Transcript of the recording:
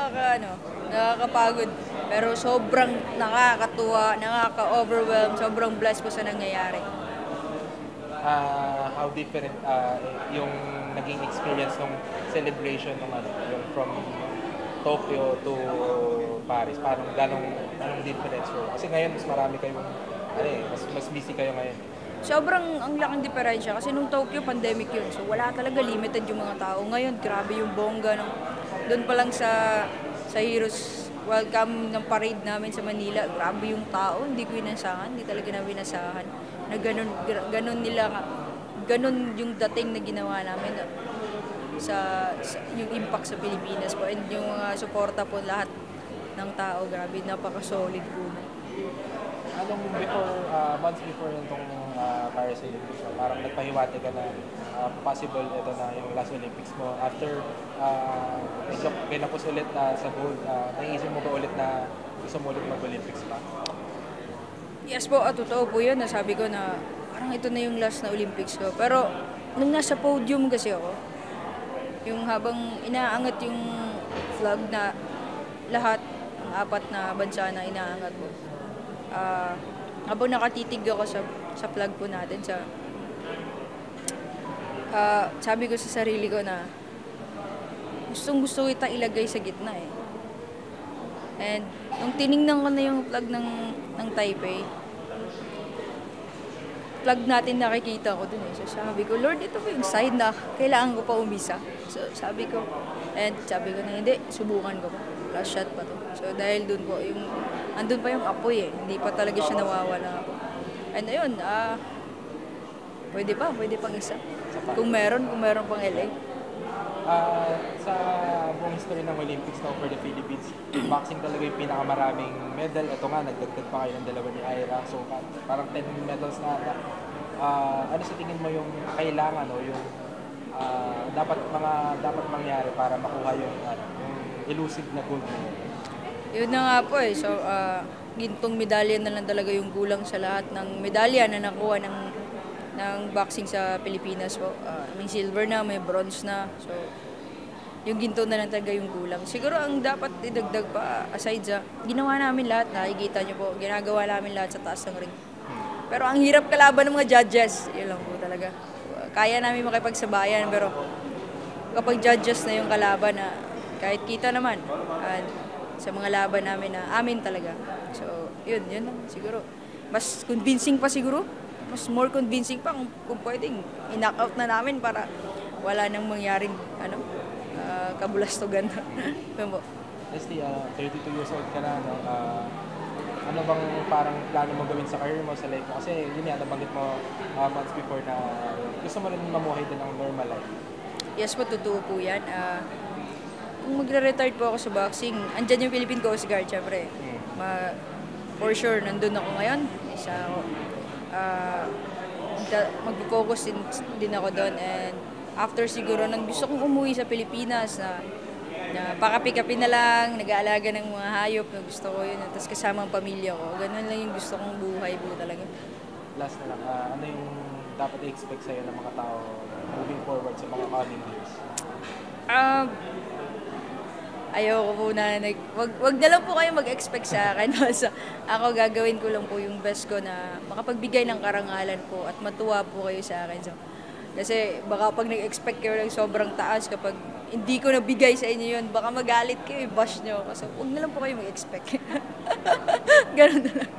nakakapagod. Pero sobrang nakakatuwa, nakaka-overwhelm, sobrang blessed po sa nangyayari. How different yung naging experience ng celebration ng yung from Tokyo to Paris? Parang anong difference po? Kasi ngayon mas marami kayong mas busy kayo ngayon. Sobrang ang laking diferensya kasi nung Tokyo pandemic yun. So wala talaga, limited yung mga tao. Ngayon grabe yung bongga ng doon pa lang sa Heroes welcome ng parade namin sa Manila. Grabe yung tao, hindi ko inasahan, hindi talaga namin inasahan na ganun yung dating na ginawa namin sa yung impact sa Pilipinas po, and yung suporta po lahat ng tao, grabe, napaka-solid po. Anong months before itong Paris Olympics, parang nagpahiwati ka na possible ito na yung last Olympics mo. After medyo kinapos ulit sa gold, naisip mo ba ulit na gusto mo ulit mag-Olympics pa? Yes po, totoo po yun. Nasabi ko na parang ito na yung last na Olympics ko. Pero nung nasa podium kasi ako, yung habang inaangat yung flag na lahat, ang apat na bansa na inaangat po, habang nakatitig ako sa flag po natin, sabi ko sa sarili ko na gustong-gusto kita ilagay sa gitna eh. And nung tiningnan ko na yung flag ng Taipei, flag natin nakikita ko dun eh. So sabi ko, Lord, ito ba yung side na kailangan ko pa umisa? So sabi ko na hindi, subukan ko pa. Last shot pa to. So dahil dun po, andun pa yung apoy eh. Hindi pa talaga siya nawawala. And ayun, pwede pang isa. Kung meron pang LA. Sa buong history ng Olympics na for the Philippines, boxing talaga yung pinakamaraming medal. Ito nga, nagdagdag pa kayo ng dalawa ni Ira. So parang 10 medals na ata. Ano sa tingin mo yung kailangan o yung dapat mangyari para makuha yung elusive na gold medal? Yun na nga po eh. So, gintong medalya na lang talaga yung kulang sa lahat ng medalya na nakuha ng boxing sa Pilipinas po. May silver na, may bronze na. So, yung ginto na lang talaga yung kulang. Siguro ang dapat idagdag pa, aside sa ginawa namin lahat, nakikita nyo po, ginagawa namin lahat sa taas ng ring. Pero ang hirap kalaban ng mga judges, yun lang po talaga. Kaya namin makipagsabayan, pero kapag judges na yung kalaban na kahit kita naman, sa mga laban namin na amin talaga. So, yun lang siguro. Mas convincing pa siguro. Mas more convincing pa kung pwedeng i-knock out na namin para wala nang mangyaring kabulastugan. Leslie, 32 years old ka na, no? Ano bang parang plano mo gawin sa career mo, sa life mo? Kasi yun yan, nabanggit mo months before na gusto mo rin mamuhay din ng normal life. Yes po, totoo po yan. Kung magre-retired po ako sa boxing, andyan yung Philippine Coast Guard, syempre. For sure, nandun ako ngayon. Isa ako. Mag-focus din ako doon, and after siguro nang gusto kong umuwi sa Pilipinas na pakapi-kapi na lang, nag-aalaga ng mga hayop na gusto ko yun, tapos kasama ang pamilya ko. Ganun lang yung gusto kong buhay po talaga. Last na lang, ano yung dapat i-expect sa'yo ng mga tao moving forward sa mga coming years? Ayoko po na wag na lang po kayo mag-expect sa akin. So, ako gagawin ko lang po yung best ko na makapagbigay ng karangalan po at matuwa po kayo sa akin. So, kasi baka pag nag-expect kayo ng sobrang taas, kapag hindi ko nabigay sa inyo yun, baka magalit kayo, i-bash nyo. So, wag na lang po kayo mag-expect. Ganun na lang.